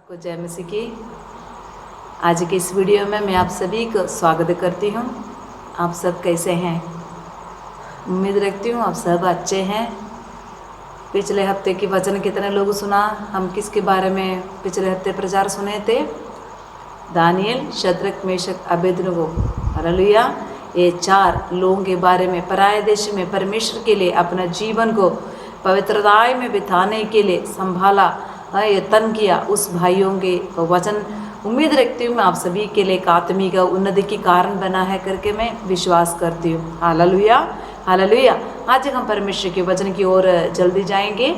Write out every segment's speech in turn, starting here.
सबको जय मसीह की। आज के इस वीडियो में मैं आप सभी को स्वागत करती हूँ। आप सब कैसे हैं? उम्मीद रखती हूँ आप सब अच्छे हैं। पिछले हफ्ते की वचन कितने लोग सुना? हम किसके बारे में पिछले हफ्ते प्रचार सुने थे? Daniel, Shadrach, Meshach, Abednego. Hallelujah. ये 4 लोगों के बारे में पराये देश में परमेश्वर के लिए अपना जीवन को पवित्रताई में बिताने के लिए संभाला, यत्न किया उस भाइयों के वचन उम्मीद रखती हूँ मैं आप सभी के लिए एक आत्मिक उन्नति के कारण बना है करके मैं विश्वास करती हूँ। Hallelujah, hallelujah. आज हम परमेश्वर के वचन की ओर जल्दी जाएंगे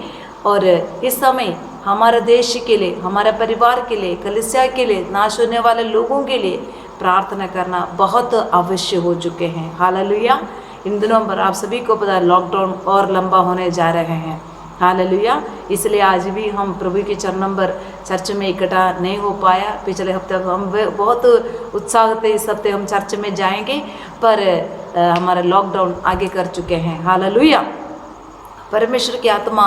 और इस समय हमारे देश के लिए, हमारे परिवार के लिए, कलीसिया के लिए, नाश होने वाले लोगों के लिए प्रार्थना करना बहुत अवश्य हो चुके हैं। हालेलुया। इन दिनों पर आप सभी को पता है लॉकडाउन और लंबा होने जा रहे हैं। हालेलुया। इसलिए आज भी हम प्रभु के चरणों पर चर्च में इकट्ठा नहीं हो पाया। पिछले हफ्ते हम बहुत उत्साह थे, इस हफ्ते हम चर्च में जाएंगे, पर हमारा लॉकडाउन आगे कर चुके हैं। हालेलुया। परमेश्वर की आत्मा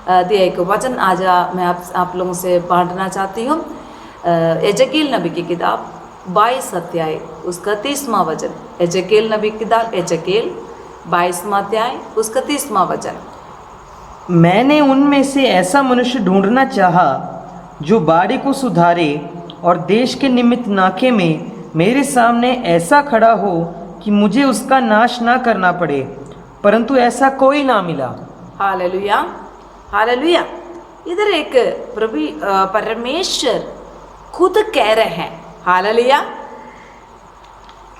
दिया एक वचन आज मैं आप लोगों से बांटना चाहती हूँ। एजकील नबी की किताब 22 अध्याय उसका 30वां वचन। एजकील नबी की किताब एजकील 22वां अध्याय उसका 30वां वचन। मैंने उनमें से ऐसा मनुष्य ढूंढना चाहा जो बाड़ी को सुधारे और देश के निमित्त नाके में मेरे सामने ऐसा खड़ा हो कि मुझे उसका नाश ना करना पड़े, परंतु ऐसा कोई ना मिला। Hallelujah, hallelujah. इधर एक प्रभु परमेश्वर खुद कह रहे हैं, हालेलुया,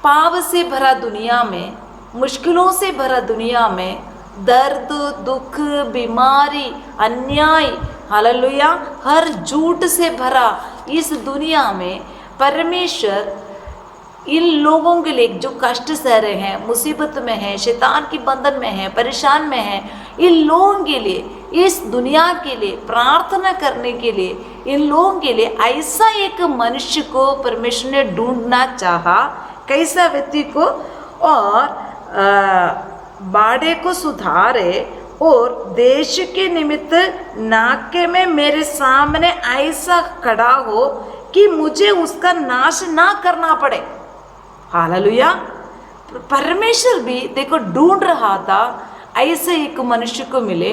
पाप से भरा दुनिया में, मुश्किलों से भरा दुनिया में, दर्द, दुख, बीमारी, अन्याय, हालेलुया, हर झूठ से भरा इस दुनिया में परमेश्वर इन लोगों के लिए जो कष्ट सह रहे हैं, मुसीबत में हैं, शैतान की बंधन में हैं, परेशान में हैं, इन लोगों के लिए, इस दुनिया के लिए प्रार्थना करने के लिए, इन लोगों के लिए ऐसा एक मनुष्य को परमेश्वर ने ढूंढना चाहा। कैसा व्यक्ति को? और बाड़े को सुधारे और देश के निमित्त नाके में मेरे सामने ऐसा खड़ा हो कि मुझे उसका नाश ना करना पड़े। हालेलुया। परमेश्वर भी देखो ढूंढ रहा था ऐसे एक मनुष्य को मिले,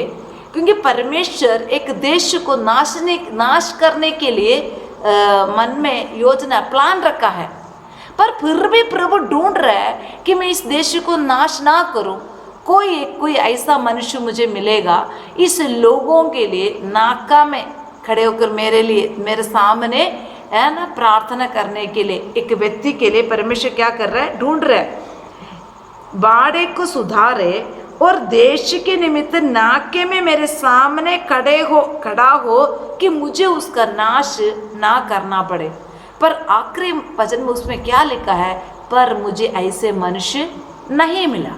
क्योंकि परमेश्वर एक देश को नाश करने के लिए मन में योजना प्लान रखा है, पर फिर भी प्रभु ढूंढ रहा है कि मैं इस देश को नाश ना करूं। कोई ऐसा मनुष्य मुझे मिलेगा इस लोगों के लिए नाका में खड़े होकर मेरे लिए, मेरे सामने है ना, प्रार्थना करने के लिए एक व्यक्ति के लिए परमेश्वर क्या कर रहा है? ढूंढ रहा है। बाड़े को सुधारे और देश के निमित्त नाके में मेरे सामने खड़ा हो कि मुझे उसका नाश ना करना पड़े। पर आखिरी वचन में उसमें क्या लिखा है? पर मुझे ऐसे मनुष्य नहीं मिला।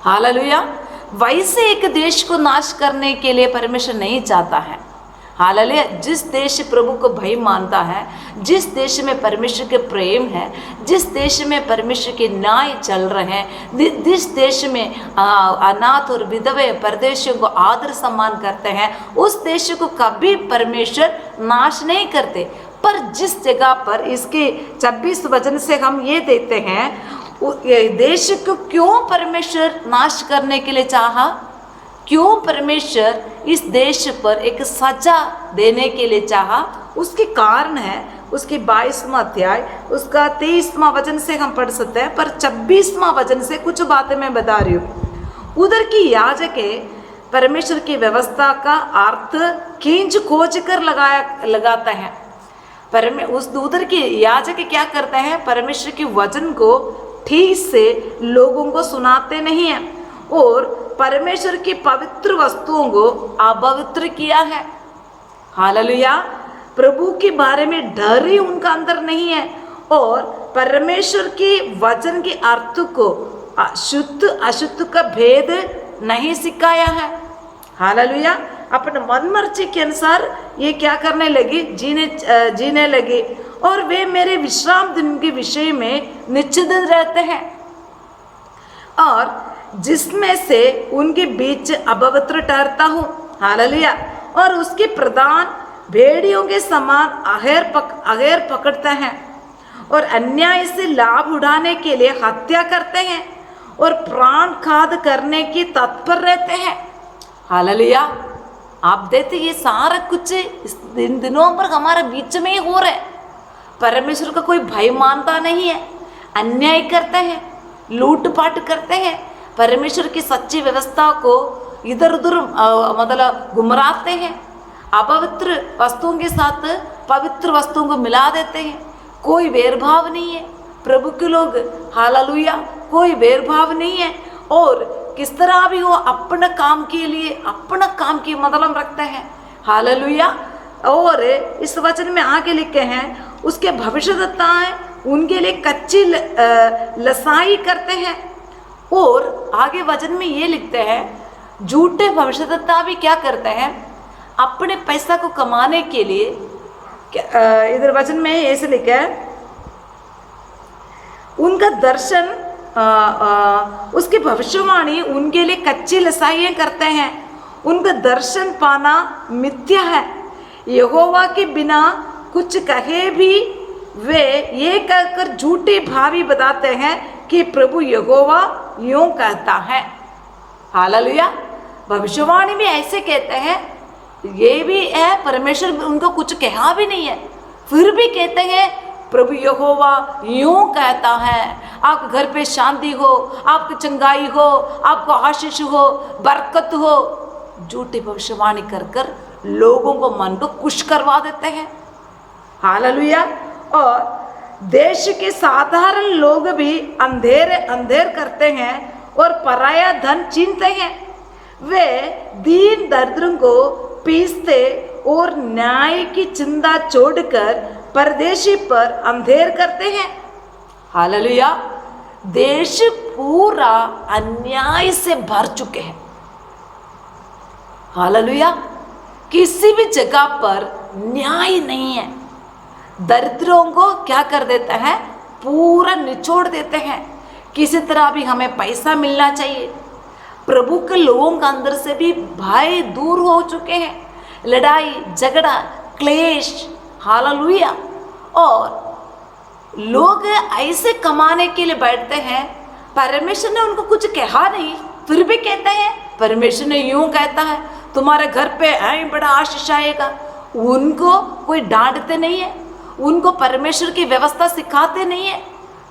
हालेलुया। वैसे एक देश को नाश करने के लिए परमेश्वर नहीं चाहता है। हालेलुया। जिस देश प्रभु को भय मानता है, जिस देश में परमेश्वर के प्रेम है, जिस देश में परमेश्वर के न्याय चल रहे हैं, जिस देश में अनाथ और विधवे परदेशियों को आदर सम्मान करते हैं, उस देश को कभी परमेश्वर नाश नहीं करते। पर जिस जगह पर इसके 26 वचन से हम ये देते हैं, देश को क्यों परमेश्वर नाश करने के लिए चाहा? क्यों परमेश्वर इस देश पर एक सजा देने के लिए चाहा? उसके कारण है उसके 22वां अध्याय उसका 23वां वचन से हम पढ़ सकते हैं, पर 26वां वचन से कुछ बातें मैं बता रही हूँ। उधर की याजक परमेश्वर की व्यवस्था का अर्थ खींच खोज कर लगाता है। उस उधर के याजक क्या करते हैं? परमेश्वर के वचन को ठीक से लोगों को सुनाते नहीं हैं और परमेश्वर की पवित्र वस्तुओं को अपवित्र किया है। हालेलुया। प्रभु के बारे में डर ही उनका अंदर नहीं है और परमेश्वर के वचन के अर्थ को शुद्ध अशुद्ध का भेद नहीं सिखाया है। हालेलुया। अपने मन मर्जी के अनुसार ये क्या करने लगी? जीने लगे और वे मेरे विश्राम दिन के विषय में निश्चित रहते हैं और जिसमें से उनके बीच अपवित्र ठहरता हूँ। हालेलुया। और उसके प्रधान भेड़ियों के समान अहेर पकड़ते हैं और अन्याय से लाभ उड़ाने के लिए हत्या करते हैं और प्राण खाद करने की तत्पर रहते हैं। हालेलुया। आप देखते ये सारा कुछ इन दिनों पर हमारे बीच में ही हो रहा है। परमेश्वर का कोई भय मानता नहीं है, अन्याय करते हैं, लूटपाट करते हैं, परमेश्वर की सच्ची व्यवस्था को इधर उधर मतलब गुमराते हैं, अपवित्र वस्तुओं के साथ पवित्र वस्तुओं को मिला देते हैं। कोई भेदभाव नहीं है प्रभु के लोग, हालेलुया, कोई भेदभाव नहीं है। और किस तरह भी हो अपना काम के लिए अपना काम की मतलब रखते हैं, हालेलुया। और इस वचन में आगे लिखे हैं उसके भविष्यद्वक्ताएं उनके लिए कच्ची लसाई करते हैं। और आगे वचन में ये लिखते हैं झूठे भविष्यद्वक्ता भी क्या करते हैं, अपने पैसा को कमाने के लिए, इधर वचन में ऐसे लिखा है उनका दर्शन उसकी भविष्यवाणी उनके लिए कच्ची लसाइयाँ करते हैं, उनका दर्शन पाना मिथ्या है। यहोवा के बिना कुछ कहे भी वे ये कहकर झूठी भावी बताते हैं कि प्रभु यहोवा यूं कहता है। हालेलुया। भविष्यवाणी में ऐसे कहते हैं, ये भी है परमेश्वर उनको कुछ कहा भी नहीं है, फिर भी कहते हैं प्रभु यहोवा यूं कहता है, आपके घर पे शांति हो, आपकी चंगाई हो, आपको आशीष हो, बरकत हो। झूठी भविष्यवाणी कर कर लोगों को मन को खुश करवा देते हैं। हालेलुया। और देश के साधारण लोग भी अंधेर करते हैं और पराया धन छीनते हैं। वे दीन दरिद्रों को पीसते और न्याय की चिंता छोड़कर परदेशी पर अंधेर करते हैं। हालेलुया। देश पूरा अन्याय से भर चुके हैं। हालेलुया। किसी भी जगह पर न्याय नहीं है। दरिद्रों को क्या कर देता है, पूरा निचोड़ देते हैं। किसी तरह भी हमें पैसा मिलना चाहिए। प्रभु के लोगों के अंदर से भी भय दूर हो चुके हैं, लड़ाई झगड़ा क्लेश, हालेलुया। और लोग ऐसे कमाने के लिए बैठते हैं, परमेश्वर ने उनको कुछ कहा नहीं, फिर भी कहते हैं परमेश्वर ने यूं कहता है तुम्हारे घर पे ऐ बड़ा आशीष आएगा। उनको कोई डांटते नहीं है, उनको परमेश्वर की व्यवस्था सिखाते नहीं है,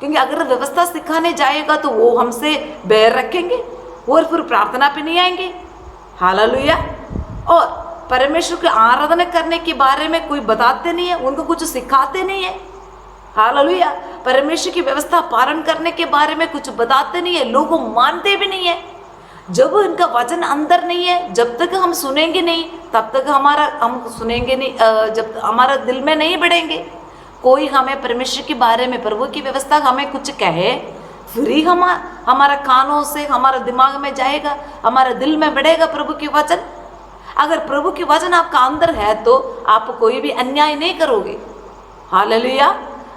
क्योंकि अगर व्यवस्था सिखाने जाएगा तो वो हमसे बैर रखेंगे और फिर प्रार्थना पे नहीं आएंगे। हालेलुया। और परमेश्वर की आराधना करने के बारे में कोई बताते नहीं है, उनको कुछ सिखाते नहीं है। हालेलुया। परमेश्वर की व्यवस्था पालन करने के बारे में कुछ बताते नहीं है, लोग मानते भी नहीं है। जब इनका वचन अंदर नहीं है, जब तक हम सुनेंगे नहीं तब तक हम सुनेंगे नहीं, जब हमारा दिल में नहीं बढ़ेंगे। कोई हमें परमेश्वर के बारे में, प्रभु की व्यवस्था हमें कुछ कहे, फिर ही हमारा कानों से हमारा दिमाग में जाएगा, हमारा दिल में बढ़ेगा प्रभु की वचन। अगर प्रभु की वचन आपका अंदर है तो आप कोई भी अन्याय नहीं करोगे। हालेलुया।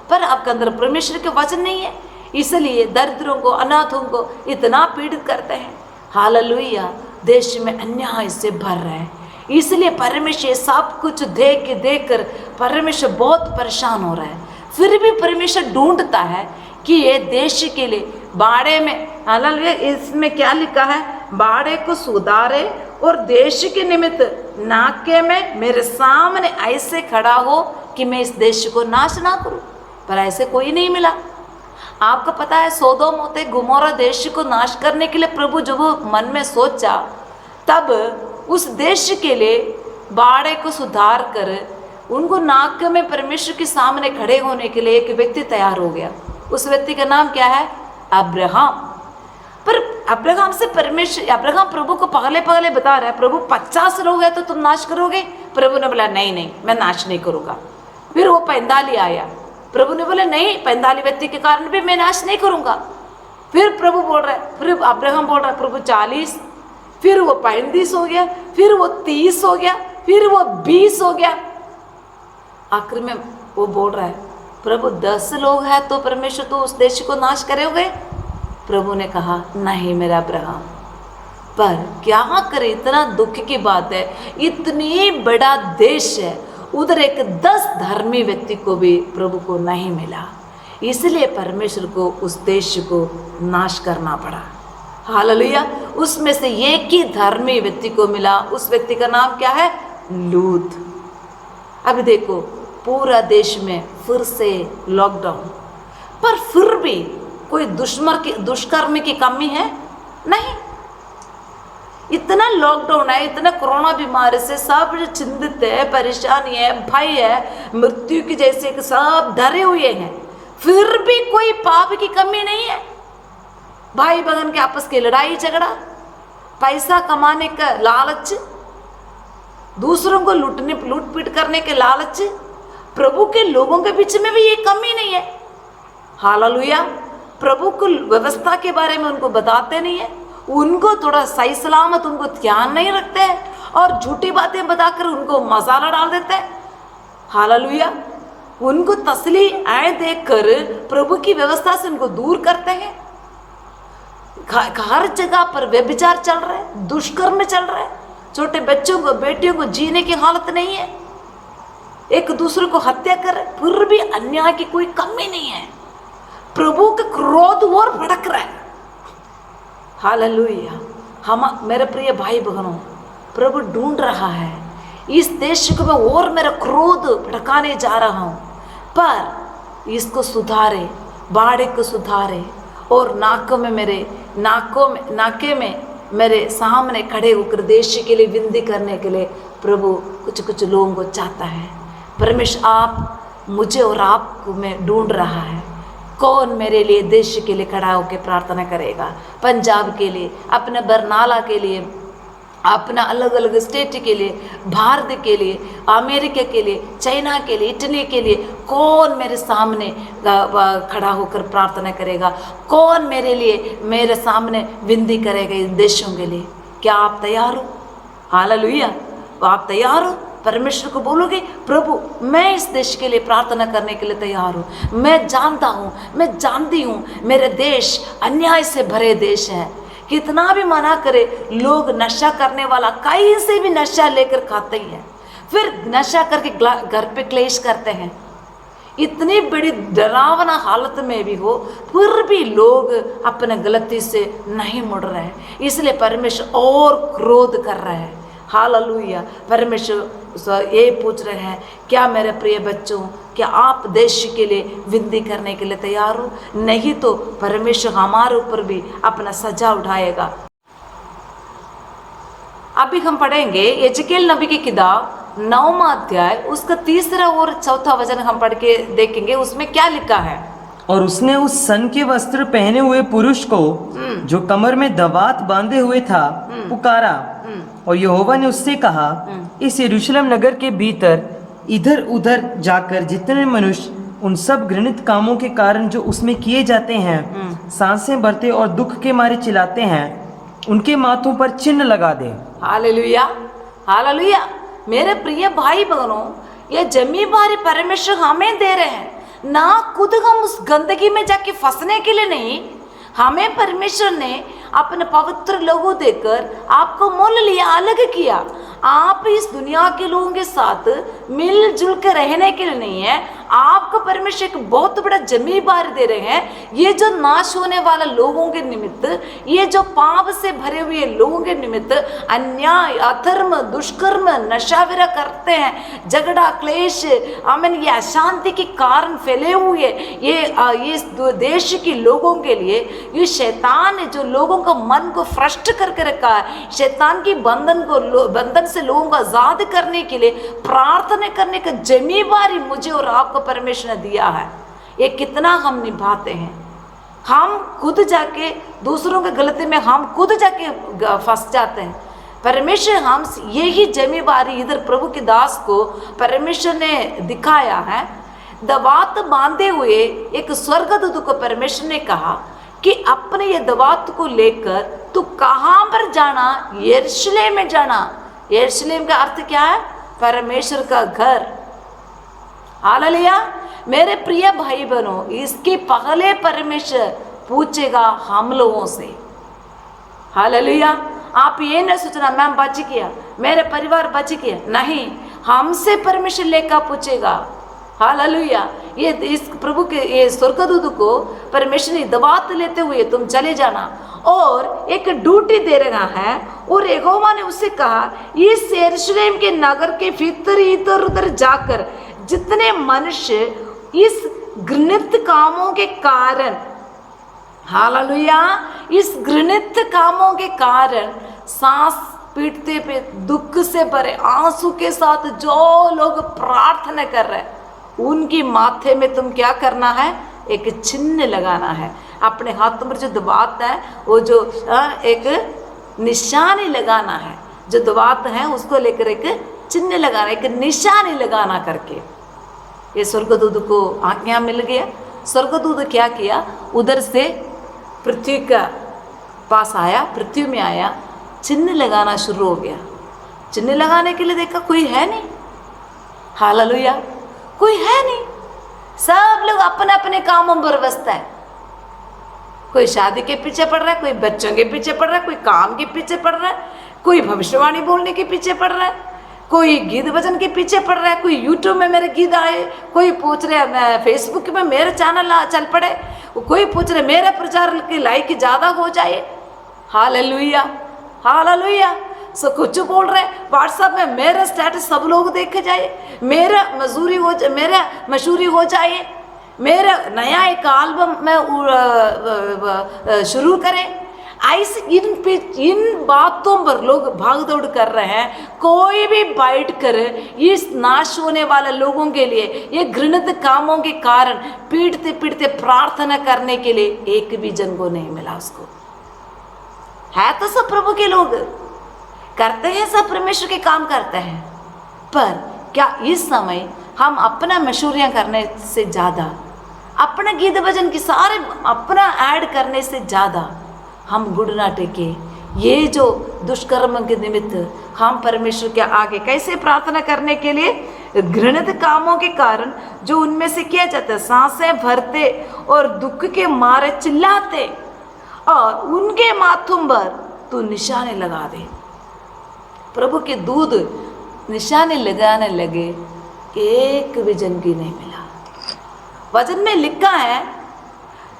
पर आपके अंदर परमेश्वर के वचन नहीं है, इसलिए दरिद्रों को, अनाथों को इतना पीड़ित करते हैं। हालेलुया। देश में अन्याय से भर रहे हैं, इसलिए परमेश्वर सब कुछ देख कर परमेश्वर बहुत परेशान हो रहा है। फिर भी परमेश्वर ढूंढता है कि ये देश के लिए बाड़े में, हालेलुया, इसमें क्या लिखा है, बाड़े को सुधारे और देश के निमित्त नाके में मेरे सामने ऐसे खड़ा हो कि मैं इस देश को नाश ना करूं। पर ऐसे कोई नहीं मिला। आपको पता है सोदोम और गोमोरा देश को नाश करने के लिए प्रभु जब मन में सोचा, तब उस देश के लिए बाड़े को सुधार कर उनको नाक में परमेश्वर के सामने खड़े होने के लिए एक व्यक्ति तैयार हो गया। उस व्यक्ति का नाम क्या है, अब्राहम। पर अब्राहम से परमेश्वर, अब्राहम प्रभु को पहले बता रहा है, प्रभु 50 लोग हैं तो तुम नाश करोगे। प्रभु ने बोला नहीं मैं नाश नहीं करूँगा। फिर वो 45 आया, प्रभु ने बोला नहीं, 45 व्यक्ति के कारण भी मैं नाश नहीं करूँगा। फिर प्रभु बोल रहा है, फिर अब्राहम बोल रहा है प्रभु 40, फिर वो 35 हो गया, फिर वो 30 हो गया, फिर वो 20 हो गया। आखिर में वो बोल रहा है प्रभु 10 लोग हैं तो परमेश्वर तो उस देश को नाश करोगे। प्रभु ने कहा नहीं मेरा अब्राहम, पर क्या करे, इतना दुख की बात है, इतनी बड़ा देश है उधर एक 10 धर्मी व्यक्ति को भी प्रभु को नहीं मिला, इसलिए परमेश्वर को उस देश को नाश करना पड़ा। हालेलुया। उसमें से एक ही धर्मी व्यक्ति को मिला, उस व्यक्ति का नाम क्या है? लूत। अभी देखो पूरा देश में फिर से लॉकडाउन, पर फिर भी कोई दुष्कर्म की कमी है? नहीं। इतना लॉकडाउन है, इतना कोरोना बीमारी से सब चिंतित है, परेशानी है, भय है, मृत्यु की जैसे सब डरे हुए हैं, फिर भी कोई पाप की कमी नहीं है। भाई बहन के आपस की लड़ाई झगड़ा, पैसा कमाने का लालच, दूसरों को लूट पीट करने के लालच, प्रभु के लोगों के बीच में भी ये कमी नहीं है। हालेलुया। प्रभु को व्यवस्था के बारे में उनको बताते नहीं है, उनको थोड़ा सही सलामत उनको ध्यान नहीं रखते हैं और झूठी बातें बताकर उनको मसाला डाल देते हैं। हालेलुया। उनको तसली आए देखकर प्रभु की व्यवस्था से उनको दूर करते हैं। हर जगह पर व्यभिचार चल रहा है, दुष्कर्म चल रहा है, छोटे बच्चों को बेटियों को जीने की हालत नहीं है, एक दूसरे को हत्या कर रहे, फिर भी अन्याय की कोई कमी नहीं है। प्रभु का क्रोध और भड़क रहा है। हालेलुया। हम मेरे प्रिय भाई बहनों, प्रभु ढूंढ रहा है इस देश को मैं और मेरा क्रोध भड़काने जा रहा हूँ, पर इसको सुधारे, बाड़े को सुधारे और नाके में मेरे सामने खड़े होकर देश के लिए विनती करने के लिए प्रभु कुछ लोगों को चाहता है। परमेश्वर आप मुझे और आपको में ढूंढ रहा है, कौन मेरे लिए देश के लिए खड़ा होकर प्रार्थना करेगा, पंजाब के लिए, अपने बरनाला के लिए, अपना अलग अलग स्टेट के लिए, भारत के लिए, अमेरिका के लिए, चाइना के लिए, इटली के लिए, कौन मेरे सामने खड़ा होकर प्रार्थना करेगा, कौन मेरे लिए मेरे सामने विनती करेगा इन देशों के लिए? क्या आप तैयार हो? हालेलुया। आप तैयार हो? परमेश्वर को बोलोगे, प्रभु मैं इस देश के लिए प्रार्थना करने के लिए तैयार हूँ। मैं जानता हूँ, मैं जानती हूँ मेरे देश अन्याय से भरे देश है। कितना भी मना करे, लोग नशा करने वाला कहीं से भी नशा लेकर खाते ही हैं, फिर नशा करके घर पे क्लेश करते हैं। इतनी बड़ी डरावना हालत में भी हो, फिर भी लोग अपने गलती से नहीं मुड़ रहे हैं, इसलिए परमेश्वर और क्रोध कर रहे हैं। हालेलुया। परमेश्वर ये पूछ रहे हैं, क्या मेरे प्रिय बच्चों, क्या आप देश के लिए विनती करने के लिए तैयार हो? नहीं तो परमेश्वर हमारे ऊपर भी अपना सजा उठाएगा। अभी हम पढ़ेंगे यजकेल नबी की किताब 9वां अध्याय, उसका 3 और 4 वचन हम पढ़ के देखेंगे, उसमें क्या लिखा है। और उसने उस सन के वस्त्र पहने हुए पुरुष को जो कमर में दवात बांधे हुए था पुकारा, और यहोवा ने उससे कहा, इस यरूशलेम नगर के भीतर इधर उधर जाकर जितने मनुष्य उन सब घृणित कामों के कारण जो उसमें किए जाते हैं सांसें भरते और दुख के मारे चिल्लाते हैं, उनके माथों पर चिन्ह लगा दे। हालेलुया। हालेलुया। मेरे प्रिय भाई बहनों, ये जिम्मेदारी परमेश्वर हमें दे रहे हैं, ना खुद हम उस गंदगी में जाके फंसने के लिए नहीं। हमें परमेश्वर ने अपने पवित्र लोगों देकर आपको मोल लिया, अलग किया। आप इस दुनिया के लोगों के साथ मिलजुल के रहने के लिए नहीं है, आपको परमेश्वर एक बहुत बड़ा जिम्मेदारी दे रहे हैं। ये जो नाश होने वाले लोगों के निमित्त, ये जो पाप से भरे हुए लोगों के निमित्त अन्याय, अधर्म, दुष्कर्म, नशाविरा करते हैं, झगड़ा, क्लेश, आमीन, ये अशांति के कारण फैले हुए ये इस देश के लोगों के लिए, ये शैतान है जो लोगों का मन को भ्रष्ट करके रखा है। शैतान की बंधन से लोगों को आजाद करने के लिए प्रार्थना करने का जिम्मेदारी मुझे और आपको परमेश्वर ने दिया है। ये कितना हम निभाते हैं। हम खुद जाके दूसरों के गलती में हम खुद जाके फंस जाते हैं। परमेश्वर हम यही जिम्मेदारी इधर प्रभु के दास को परमेश्वर ने दिखाया है। दवात बांधे हुए एक स्वर्गदूत को परमेश्वर ने कहा कि अपने ये दवात को लेकर तू कहाँ पर जाना? यरूशलेम में जाना। यरूशलेम का अर्थ क्या है? परमेश्वर का घर। हालेलुया। मेरे प्रिय भाई बहनों, इसके पहले परमेश्वर पूछेगा हम लोगों से। हालेलुया। आप ये न सोचना मैं बच गया, मेरे परिवार बच गया, नहीं। हमसे परमेश्वर लेकर पूछेगा। हालेलुया। ये इस प्रभु के ये स्वर्गदूत को परमेश्वर ने दबात लेते हुए तुम चले जाना और एक ड्यूटी दे रहा है। और यहोवा ने उससे कहा इस यरूशलेम के नगर के भीतर इधर उधर जाकर जितने मनुष्य इस घृणित कामों के कारण, हालेलुया, इस घृणित कामों के कारण सांस पीटते पे दुख से भरे आंसू के साथ जो लोग प्रार्थना कर रहे हैं उनकी माथे में तुम क्या करना है, एक चिन्ह लगाना है। अपने हाथ में जो दबात है वो जो एक निशानी लगाना है, जो दबात है उसको लेकर एक चिन्ह लगाना, एक निशानी लगाना करके ये स्वर्गदूत को आज्ञा मिल गया। स्वर्गदूत क्या किया, उधर से पृथ्वी का पास आया, पृथ्वी में आया, चिन्ह लगाना शुरू हो गया। चिन्ह लगाने के लिए देखा कोई है नहीं, हालेलुया, कोई है नहीं। सब लोग अपने अपने कामों पर व्यस्त है। कोई शादी के पीछे पड़ रहा है, कोई बच्चों के पीछे पड़ रहा है, कोई काम के पीछे पड़ रहा है, कोई भविष्यवाणी बोलने के पीछे पड़ रहा है, कोई गीत भजन के पीछे पड़ रहा है, कोई यूट्यूब में मेरे गीत आए, कोई पूछ रहे फेसबुक में मेरे चैनल चल पड़े, कोई पूछ रहे मेरे प्रचार की लाइक ज़्यादा हो जाए। Hallelujah, hallelujah. सो कुछ बोल रहे व्हाट्सएप में मेरा स्टेटस सब लोग देखे जाए, मेरा मजूरी हो जाए, मेरा मशहूरी हो जाए, मेरा नया एक एल्बम में शुरू करें। ऐसे इन बातों पर लोग भाग दौड़ कर रहे हैं। कोई भी बैठ कर इस नाश होने वाले लोगों के लिए, ये घृणित कामों के कारण पीटते पीटते प्रार्थना करने के लिए एक भी जन को नहीं मिला। उसको है तो सब प्रभु के लोग करते हैं, सब परमेश्वर के काम करते हैं, पर क्या इस समय हम अपना मशहूरियाँ करने से ज़्यादा, अपना गीत भजन की सारे अपना ऐड करने से ज़्यादा हम गुड़ना टेके ये जो दुष्कर्म के निमित्त हम परमेश्वर के आगे कैसे प्रार्थना करने के लिए, घृणित कामों के कारण जो उनमें से किया जाता है, सांसें भरते और दुख के मारे चिल्लाते और उनके माथों पर तू निशाने लगा दे। प्रभु के दूत निशाने लगाने लगे, एक भी जन की नहीं मिला। वचन में लिखा है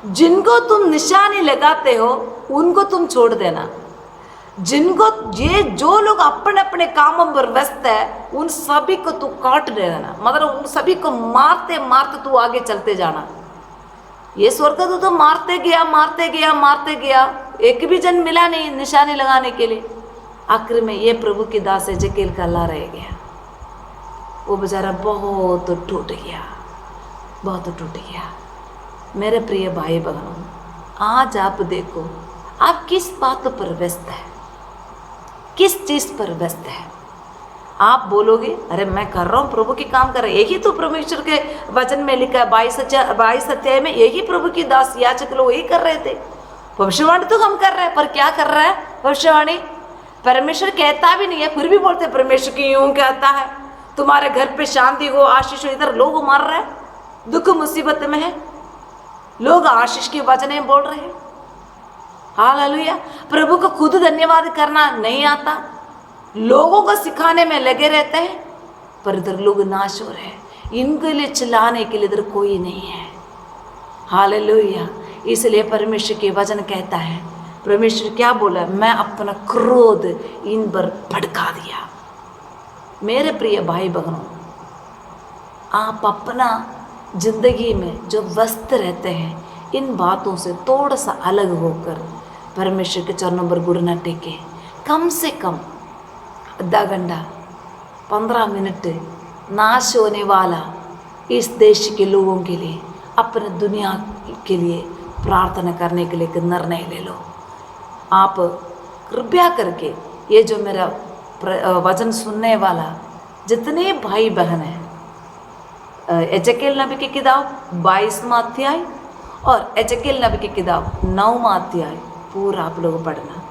जिनको तुम निशाने लगाते हो उनको तुम छोड़ देना, जिनको ये जो लोग अपने अपने कामों पर व्यस्त है उन सभी को तू काट देना, मतलब उन सभी को मारते मारते तू आगे चलते जाना। ये स्वर्गदूत तो मारते गया मारते गया मारते गया, एक भी जन मिला नहीं निशाने लगाने के लिए। आखिर में ये प्रभु की दास एजेकिएल का अल्लाह रह गया। वो बेचारा बहुत टूट गया, बहुत टूट गया। मेरे प्रिय भाई बहनों, आज आप देखो आप किस बात पर व्यस्त है, किस चीज़ पर व्यस्त है। आप बोलोगे अरे मैं कर रहा हूँ, प्रभु की काम कर रहे, यही तो परमेश्वर के वचन में लिखा है 22 अध्याय में, यही प्रभु की दास याचक लोग यही कर रहे थे। भविष्यवाणी तो हम कर रहे हैं, पर क्या कर रहा है भविष्यवाणी? परमेश्वर कहता भी नहीं है, फिर भी बोलते परमेश्वर की यूं कहता है तुम्हारे घर पे शांति हो, आशीष हो। इधर लोग मर रहे हैं, दुख मुसीबत में है, लोग आशीष के वचन बोल रहे हैं। हालेलुया। प्रभु को खुद धन्यवाद करना नहीं आता, लोगों को सिखाने में लगे रहते हैं, पर इधर लोग नाश हो रहे हैं। इनके लिए चिल्लाने के लिए इधर कोई नहीं है। हालेलुया। इसलिए परमेश्वर के वचन कहता है, परमेश्वर क्या बोला, मैं अपना क्रोध इन पर भड़का दिया। मेरे प्रिय भाई बहनों, आप अपना जिंदगी में जो व्यस्त रहते हैं इन बातों से थोड़ा सा अलग होकर परमेश्वर के चरणों पर गुड़ना टेके। कम से कम आधा घंटा 15 मिनट नाश होने वाला इस देश के लोगों के लिए, अपने दुनिया के लिए प्रार्थना करने के लिए एक निर्णय ले लो। आप कृपया करके ये जो मेरा वचन सुनने वाला जितने भाई बहन हैं, एजेकिएल नबी की किताब 22वां अध्याय और एजेकिएल नबी की किताब 9वां अध्याय पूरा आप लोग पढ़ना।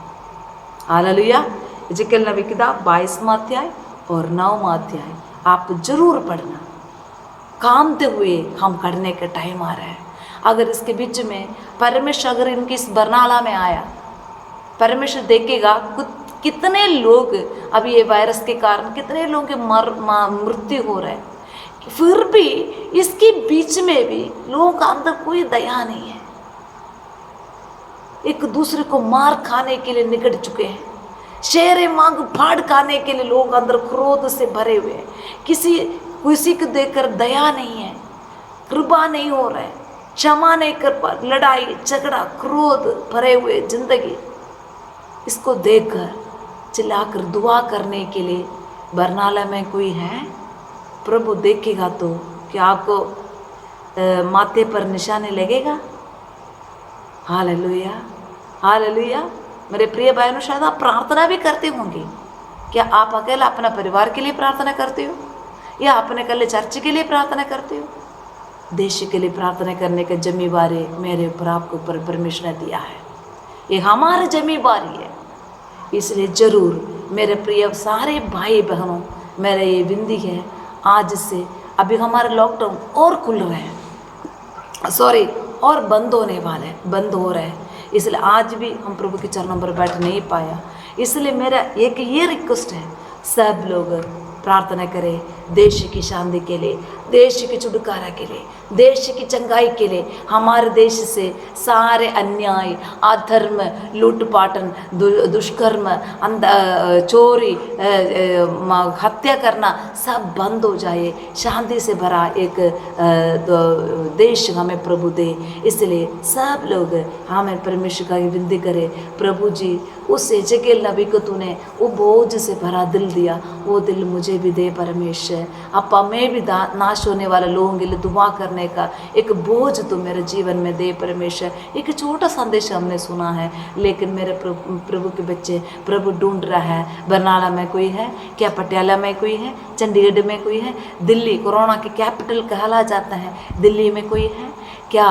हालेलुया। एजेकिएल नबी की किताब 22वां अध्याय और 9वां अध्याय आप जरूर पढ़ना। कामते हुए हम करने का टाइम आ रहा है। अगर इसके बीच में परमेश्वर अगर इनकी इस बरनाला में आया, परमेश्वर देखेगा कितने लोग अभी ये वायरस के कारण कितने लोगों के मृत्यु हो रहे हैं, फिर भी इसके बीच में भी लोगों का अंदर कोई दया नहीं है। एक दूसरे को मार खाने के लिए निकट चुके हैं, शेरे मांग फाड़ खाने के लिए लोग अंदर क्रोध से भरे हुए हैं। किसी को देखकर दया नहीं है, कृपा नहीं हो रहा है, क्षमा नहीं कर पा, लड़ाई झगड़ा क्रोध भरे हुए जिंदगी। इसको देखकर चिल्लाकर दुआ करने के लिए बरनाला में कोई है? प्रभु देखेगा तो क्या आपको माथे पर निशाने लगेगा? Hallelujah, hallelujah. मेरे प्रिय भाइयों, शायद आप प्रार्थना भी करते होंगे। क्या आप अकेला अपना परिवार के लिए प्रार्थना करते हो या अपने अकेले चर्च के लिए प्रार्थना करते हो? देश के लिए प्रार्थना करने का जिम्मेवारी मेरे ऊपर, आपके ऊपर परमेश्वर ने दिया है। ये हमारी जिम्मेवारी है। इसलिए जरूर मेरे प्रिय सारे भाई बहनों, मेरा ये विनती है, आज से अभी हमारे लॉकडाउन और खुल रहे हैं, और बंद होने वाले हैं, बंद हो रहे हैं। इसलिए आज भी हम प्रभु के चरणों पर बैठ नहीं पाया। इसलिए मेरा एक ये रिक्वेस्ट है, सब लोग प्रार्थना करें देश की शांति के लिए, देश की छुटकारा के लिए, देश की चंगाई के लिए। हमारे देश से सारे अन्याय, अधर्म, लूटपाटन, दुष्कर्म, चोरी, हत्या करना सब बंद हो जाए। शांति से भरा एक देश हमें प्रभु दे। इसलिए सब लोग हमें परमेश्वर का विनती करें, प्रभु जी उस एजेकेल नबी को तूने वो बोझ से भरा दिल दिया, वो दिल मुझे भी दे परमेश्वर। अपा मैं भी नाश होने वाले लोगों के लिए दुआ करने का एक बोझ तू मेरे जीवन में दे परमेश्वर। एक छोटा संदेश हमने सुना है, लेकिन मेरे प्रभु के बच्चे प्रभु ढूंढ रहा है। बरनाला में कोई है क्या? पटियाला में कोई है? चंडीगढ़ में कोई है? दिल्ली कोरोना की कैपिटल कहला जाता है, दिल्ली में कोई है क्या?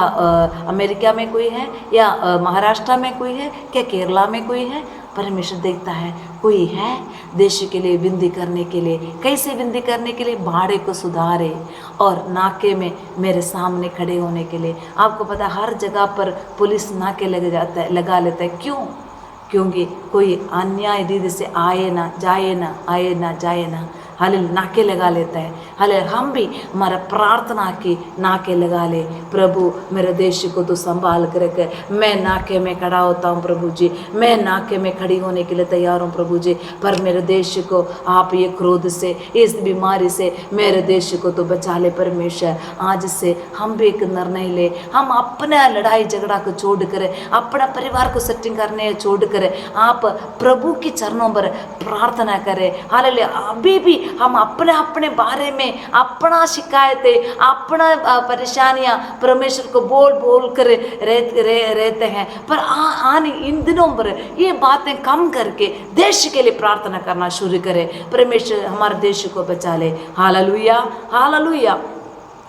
अमेरिका में कोई है या महाराष्ट्र में कोई है क्या? केरला में कोई है? परमेश्वर देखता है कोई है देश के लिए विनती करने के लिए। कैसे विनती करने के लिए? भाड़े को सुधारे और नाके में मेरे सामने खड़े होने के लिए। आपको पता है हर जगह पर पुलिस नाके लगा लेता है। क्यों? क्योंकि कोई अन्याय रीति से आए ना जाए ना हाल नाके लगा लेता है। हाल हम भी हमारा प्रार्थना की नाके लगा ले, प्रभु मेरे देश को तो संभाल कर रखे। मैं नाके में खड़ा होता हूँ प्रभु जी, मैं नाके में खड़ी होने के लिए तैयार हूँ प्रभु जी। पर मेरे देश को आप ये क्रोध से, इस बीमारी से मेरे देश को तो बचा ले परमेश्वर। आज से हम भी एक निर्णय ले, हम अपना लड़ाई झगड़ा को छोड़ कर, अपना परिवार को सेटिंग करने छोड़ कर आप प्रभु के चरणों पर प्रार्थना करें। हालेलुया। अभी भी हम अपने बारे में अपना शिकायतें, अपना परेशानियां परमेश्वर को बोल कर रहते हैं। पर इन दिनों पर ये बातें कम करके देश के लिए प्रार्थना करना शुरू करें। परमेश्वर हमारे देश को बचा ले। Hallelujah, hallelujah.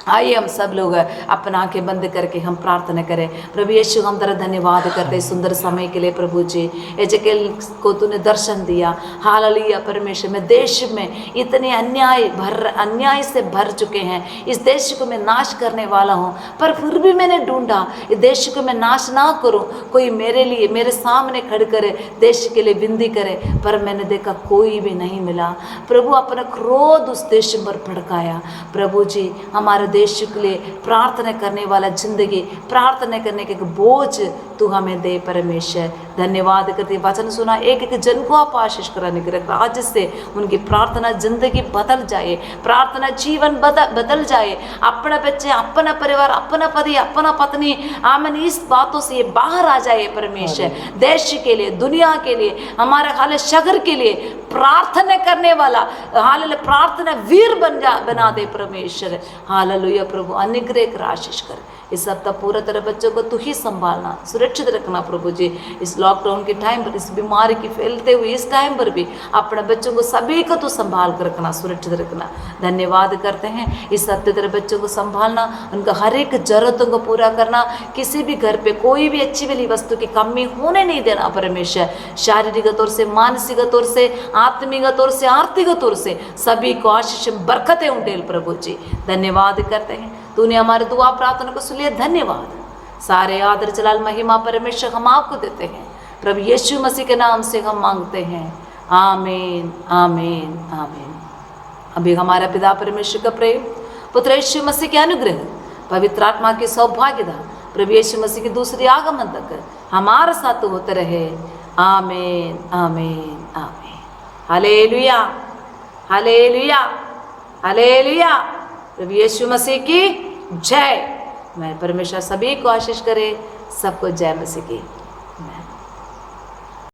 आइए हम सब लोग अपना आंखें बंद करके हम प्रार्थना करें। प्रभु यीशु हम तेरा धन्यवाद करते सुंदर समय के लिए प्रभु जी। एजेकेल को तूने दर्शन दिया। हालेलुया परमेश्वर। मैं देश में इतने अन्याय से भर चुके हैं, इस देश को मैं नाश करने वाला हूँ, पर फिर भी मैंने ढूंढा इस देश को मैं नाश ना करूँ। कोई मेरे लिए मेरे सामने खड़ करे, देश के लिए विनती करे, पर मैंने देखा कोई भी नहीं मिला। प्रभु अपना क्रोध उस देश पर भड़काया। प्रभु जी हमारे देश के लिए प्रार्थना करने वाला जिंदगी, प्रार्थना करने के बोझ तू हमें दे परमेश्वर। धन्यवाद करते वचन सुना, एक एक जन को आप आशीष कराने के लिए आज से उनकी प्रार्थना जिंदगी बदल जाए, प्रार्थना जीवन बदल जाए। अपना बच्चे, अपना परिवार, अपना पति, अपना पत्नी, आमन इस बातों से ये बाहर आ जाए परमेश्वर। देश के लिए, दुनिया के लिए, हमारे हाल शहर के लिए प्रार्थना करने वाला हाल प्रार्थना वीर बना दे परमेश्वर। हालेलुया प्रभु। अनुग्रह कर, आशीष कर। इस सप्ताह पूरा तरह बच्चों को तू ही संभालना, सुरक्षित रखना प्रभु जी। इस लॉकडाउन के टाइम पर, इस बीमारी की फैलते हुए इस टाइम पर भी अपने बच्चों को सभी को तू संभाल कर रखना, सुरक्षित रखना। धन्यवाद करते हैं इस सप्ताह तेरे बच्चों को संभालना, उनका हर एक जरूरतों को पूरा करना। किसी भी घर पे कोई भी अच्छी वाली वस्तु की कमी होने नहीं देना परमेश्वर। शारीरिक तौर से, मानसिक तौर से, आत्मिक तौर से, आर्थिक तौर से सभी को आशीष बरकतें उठेल प्रभु जी। धन्यवाद करते हैं, तूने हमारे दुआ प्रार्थना को सुन लिया। धन्यवाद। सारे आदर जलाल महिमा परमेश्वर हम आपको देते हैं। प्रभु यीशु मसीह के नाम से हम मांगते हैं, आमीन आमीन आमीन। अभी हमारा पिता परमेश्वर का प्रेम, पुत्र यीशु मसीह के अनुग्रह, पवित्र आत्मा की सौभाग्यता, प्रभु यीशु मसीह की दूसरी आगमन तक हमारे साथ होते रहे। आमीन आमीन आमीन। हालेलुया हालेलुया हालेलुया। प्रभु यीशु मसीह की जय। मैं परमेश्वर सभी को आशीष करे। सबको जय मसीह की।